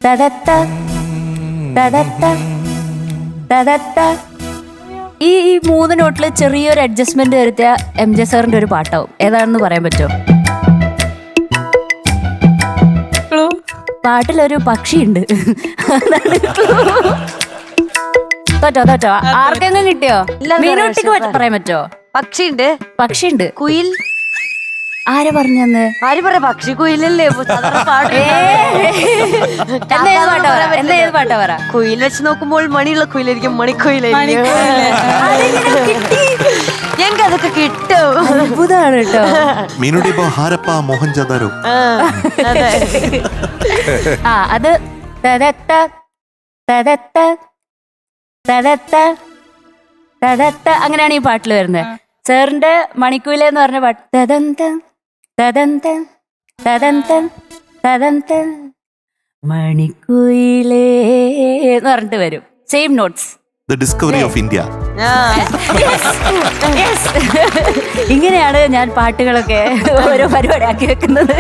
തദത്ത തദത്ത തദത്ത. ഈ 3 നോട്ടിൽ ചെറിയൊരു അഡ്ജസ്റ്റ്മെന്റ് വരുത്തിയ MJ സാറിന്റെ ഒരു പാട്ടാവും. ഏതാണെന്ന് പറയാൻ പറ്റുമോ? പാട്ടിലൊരു പക്ഷിയുണ്ട്. തോറ്റോ ആർക്കെങ്കിലും കിട്ടിയോ? മീനൂട്ടിക്ക് പറയാൻ പറ്റുമോ? പക്ഷിയുണ്ട്. കുയിൽ. ആരാ പറഞ്ഞന്ന്? ആര് പറയാ? പക്ഷി കുയിലല്ലേ എന്താ പാട്ടാ പറ? കുയിൽ വെച്ച് നോക്കുമ്പോൾ മണിയുള്ള കുയിലായിരിക്കും, മണിക്കുയിലായിരിക്കും. ഞങ്ങൾക്ക് അതൊക്കെ കിട്ടും. അത്ഭുതമാണ് കേട്ടോ. മീനുട്ടി ഇപ്പൊ ഹാരപ്പ മോഹൻജാദാരോ. അത് തദത്ത തദത്ത തദത്ത തദത്ത അങ്ങനെയാണ് ഈ പാട്ടിൽ വരുന്നത്. സാറിന്റെ മണിക്കുയില എന്ന് പറഞ്ഞ പാട്ട് തദന്ത തദന്ത തദന്ത തദന്ത മണിക്കുയിലേ എന്ന് പറഞ്ഞിട്ട് വരും. Same notes. The discovery of India. ഇങ്ങനെയാണ് ഞാൻ പാട്ടുകളൊക്കെ ഓരോ പരിപാടി ആക്കി വെക്കുന്നത്.